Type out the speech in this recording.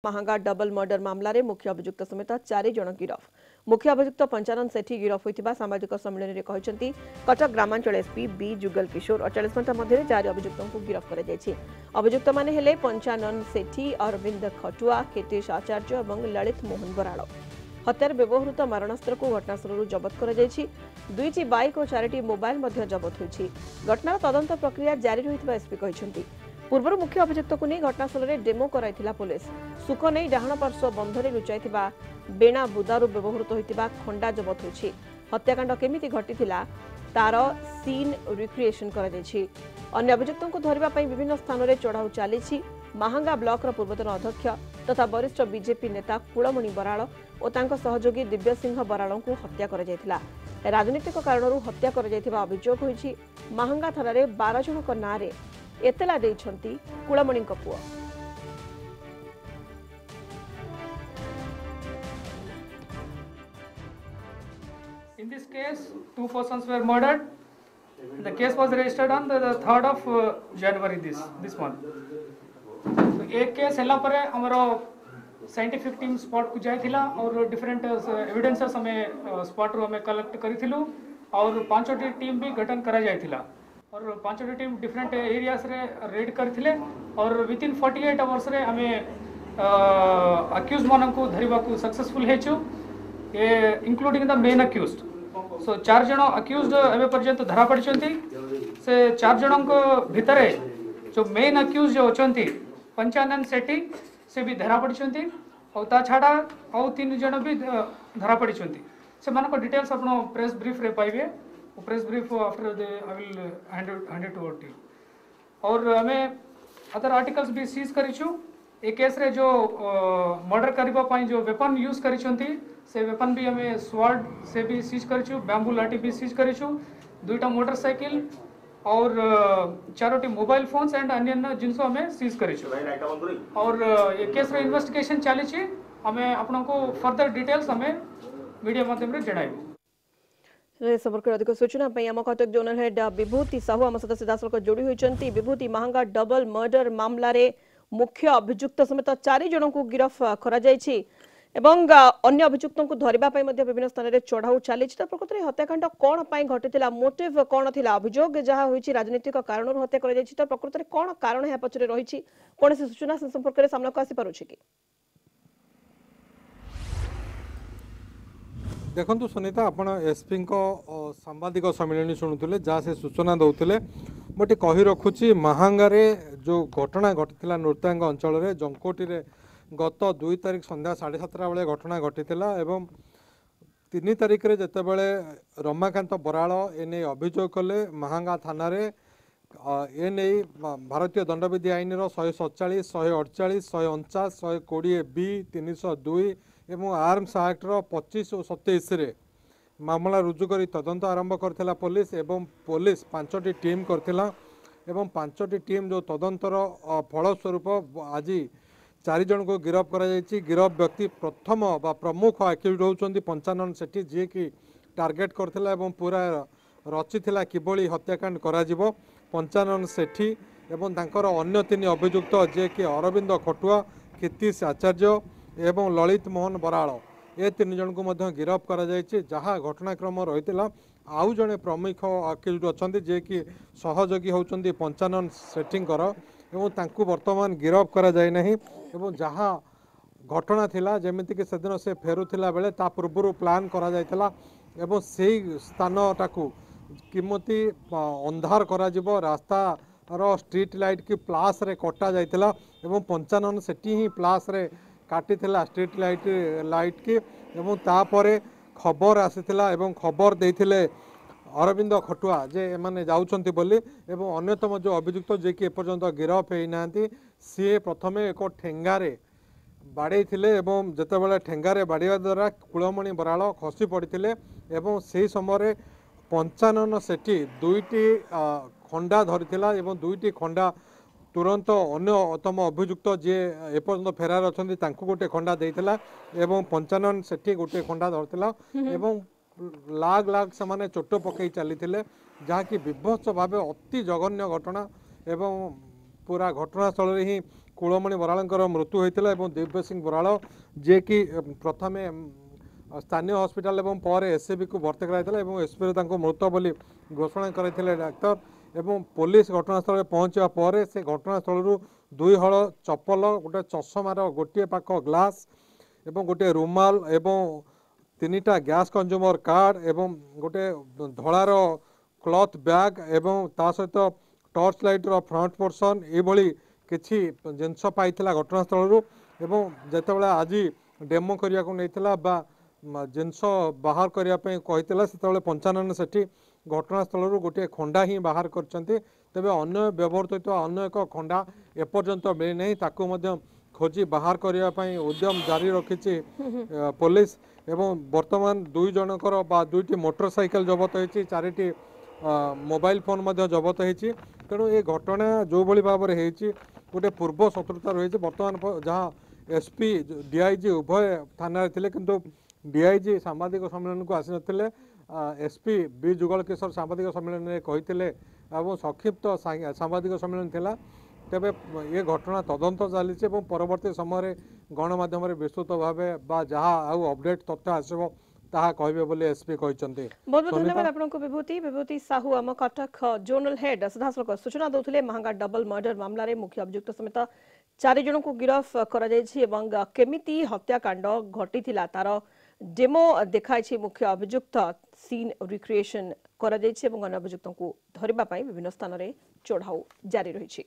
महंगा double murder मामला रे मुख्य अभियुक्त समेत 4 जन गिरफ। मुख्य अभियुक्त पंचानन सेठी गिरफ होइतिबा सामाजिक सम्मेलन रे कहिसंती कटक ग्रामांचल एसपी बी जुगल किशोर 48 घंटा मध्य 4 अभियुक्तों को गिरफ करे जायछि। अभियुक्त माने हेले पंचानन सेठी, अरविंद खटुआ, केतेश आचार्य और ललित मोहन बराड़। हत्यार व्यवहृत मारणास्त्र को घटनास्थल जबत कर दुईटी बाइक और 4टी मोबाइल मध्य जबत होइछि। घटनार तदंत प्रक्रिया जारी रहितबा एसपी कहिसंती। पूर्व मुख्य अभियुक्त को नहीं घटनास्थल में डेमो कराइथिला पुलिस। सुख नहीं डाहाण पार्श्व बंधरे लुचाइथिबा बेणा बुदारू व्यवहृत होइतिबा खंडा जबत होइछि। हत्याकांड केमिति घटिथिला तार सीन रिक्रिएशन करा जायछि। अन्य अभियुक्तों को धरिबा पई विभिन्न स्थान में चढ़ाऊ चली। महांगा ब्लॉक रो पूर्वतन अध्यक्ष तथा वरिष्ठ बीजेपी नेता कुलमणि बराड़ और तांको सहयोगी दिव्य सिंह बराड़ को हत्या करा जायथिला। राजनीतिक कारणरू हत्या करा जायथिबा अभियोग होइछि। महांगा थाना रे 12 जनक नारे एतला देइछंती कुलमणि को पुआ। In this case, 2 persons were murdered. The case was registered on the 3rd of January this month. So एक केस हला परे हमरो साइंटिफिक टीम स्पॉट को जायथिला और डिफरेंट एविडेंसेस हमें स्पॉट रो हमें कलेक्ट करिथिलु और 5टी टीम भी गठन करा जायथिला और 5टी टीम डिफरेंट एरियास रे रेड करथिले और विथ इन 48 आवर्स रे हमें अक्यूज मानन को धरिबा को सक्सेसफुल हेचु including the main accused. So 4 जण अक्यूज्ड एबे पर्यंत धरा पड़छंती। से 4 जनन को भितरे जो मेन अक्यूज जो अछंती पंचानन सेठी से भी धरा पड़छंती और ता छाड़ा और 3 जण भी धरा पड़छंती। से मानको डिटेल्स आपनो प्रेस ब्रीफ रे पाइबे। Press brief after the I will hand it over to you. और हमें अदर आर्टिकल्स भी सीज करिछु। ए केस रे जो मर्डर करबा पई जो वेपन यूज करिसंती से वेपन भी हमें स्वॉर्ड से भी सीज करिछु, बैम्बू लाठी भी सीज करिछु, 2टा मोटरसाइकिल और 4टी मोबाइल फोन्स एंड अन्य जिनसो हमें सीज करिछु। और ये केस रे इन्वेस्टिगेशन चली छी। हमें आपन को फर्दर डिटेल्स हमें मीडिया माध्यम रे जणाइबो। संपर्क अधिक सूचना आम कटक जोनल हेड विभूति साहू आम सहित सीधासख जोड़ी होती। विभूति महंगा डबल मर्डर मामला रे मुख्य अभियुक्त समेत 4 जन को गिरफ करा जायछि एवं अन्य अभियुक्तों को धरिबा पई मध्ये विभिन्न स्थान रे चढ़ाऊ चली। प्रकृत में हत्याकांड कौन पाई घटिथिला, मोटिव कौन थिला, अभियोग जहाँ होइछि राजनीतिक कारणरू हत्या करा जायछि। प्रकृत में कौन कारण या पछरे रहिछि, कोन से सूचना से संपर्क रे सामना को आसी पारुछि कि? देखु सुनीता आपण एसपी को सांबादिक सम्मेलन शुणुले जहाँ से सूचना दौले मोटे कही रखुची महांगारे जो घटना घटी नृत्यांग अंचल जंकोटी गत 2 तारिख संध्या 7:30 बेले घटना घटी 3 तारिख रे जिते बड़े रमाकांत बराड़ एने अभियोग कले महांगा थाना एने भारतीय दंडविधि आईन 147, 148, 149, 120B, 302 एवं आर्म्स एक्ट 25 और 27 रे मामला रुजु करी तदंत आरंभ करथिला पुलिस एवं पुलिस 5टी टीम करथिला एवं 5टी टीम जो तदंतर फलस्वरूप आज 4 जन को गिरफ करा जायछि। गिरफ व्यक्ति प्रथम बा प्रमुख अक्यूज होउछन्ती पंचानन सेठी जे कि टार्गेट करथिला एवं पूरा रचिथिला किबळी हत्याकांड करा जिवो। पंचानन सेठी एवं तांकर अन्य 3 अभियुक्त जे कि अरविंद खटुआ, केतेश आचार्य एवं ललित मोहन बराड़ ए 3 जन को मध्य गिरफ करा जायछि। जहाँ घटनाक्रम रहितिला आउ जने प्रमुख अक्यूज अछन्ती जे कि सहयोगी होउछन्ती पंचानन सेठींकर एवं तांकु वर्तमान गिरफ करा जाय नाही एवं जहाँ घटना थिला जेमिति कि सेदिन से फेरुथिला बेले ता पूर्व प्लान करा जायतिला एवं सेही स्थानटाकू किमती अंधार करा जिवो रास्ता रो स्ट्रीट लाइट की प्लास रे कटा जायतिला एवं पंचानन सेठी ही प्लास रे काटिथिला स्ट्रीट लाइट की एवं तापरे खबर आसीथिला एवं खबर देथिले अरविंद खटुआ जे एमाने जाउछन्ती बोली एवं अन्यतम जो अभियुक्त जे कि एपर्यंत गिरफ होई नांती सी प्रथमे एक ठेंगारे बाड़े थिले एवं जेतेबेले ठेंगारे बाड़िया द्वारा कुलमणि बराड़ खसी पड़िथिले एवं सेही समय पंचानन सेठी 2टी खंडा धरिथिला एवं 2टी खंडा तुरंत अन्यतम अभियुक्त जे एपर्यंत फेरार अछन्ती तांको गोटे खंडा देइथिला एवं पंचानन सेठी गोटे खंडा धरथिला एवं लाग लाग से माने चोट पकई चली जहाँकि विभत्स भाव अति जघन्य घटना एवं पूरा घटनास्थल ही कुलमणि बरालंकर मृत्यु होता है दिव्य सिंह बराल जे कि प्रथमे स्थानीय हॉस्पिटल एवं पर एससीबी को भर्ती कराई एसपी मृत बोली घोषणा करते डाक्तर एवं पुलिस घटनास्थल पहुंचा पर से घटनास्थल 2 हल चप्पल गोटे चषमार गोटे पाख ग्लास एवं गोटे रुमाल एवं 3टा गैस कंज्यूमर कार्ड एवं गोटे धଳାର क्लॉथ बैग एवं ता सहित टॉर्च लाइट रो फ्रंट पोर्शन ये किछि जिनस पाइथिला घटनास्थल एवं जेतेबेले आज डेमो करिया को नैथिला बा जिनस बाहर करिया पे कहितला सेतेबेले पंचानन सेठी घटनास्थल गोटे खंडा ही बाहर करछंती तेबे अन्य व्यवहृत होइतो अन्य एक खंडा एपर्यंत मिली नहीं ताकू मध्य खोजी बाहर करिया पई उद्यम जारी रखिछि पुलिस एवं वर्तमान 2 जनकर बा 2टी मोटरसाइकेल जबत होइछि 4टी मोबाइल फोन मध्य जबत होइछि तेणु ये घटना जो भली भाव में होइछि गोटे पूर्व शत्रुता रही बर्तमान जहाँ एसपी डीआईजी उभय थाना थे किंतु डीआईजी सांबादिक सम्मेलन को आसी नथिले एसपी बी जुगल किशोर सांबादिक सम्मेलन में कही संक्षिप्त सांबादिक सम्मेलन थिला तेबे ये घटना तदंत चली परवर्ती समय गणमाध्यम विस्तृत भाव बा जहाँ आउ अपडेट तथ्य आसब ताहा कहबे बोले एसपी कहचंती। बहुत बहुत धन्यवाद आपनको विभूति साहू आम कटक जोनल हेड सीधासख सूचना दौले महांगा डबल मर्डर मामला रे मुख्य अभियुक्त समेत 4 जन को गिरफ करा जायछि एवं केमिति हत्याकांड घटिथिला तार डेमो देखाइछि मुख्य अभियुक्त सीन रिक्रिएशन करा जायछि एवं अन्य अभियुक्तों को धरिबा पई विभिन्न स्थान रे चढ़ाऊ जारी रहिछि।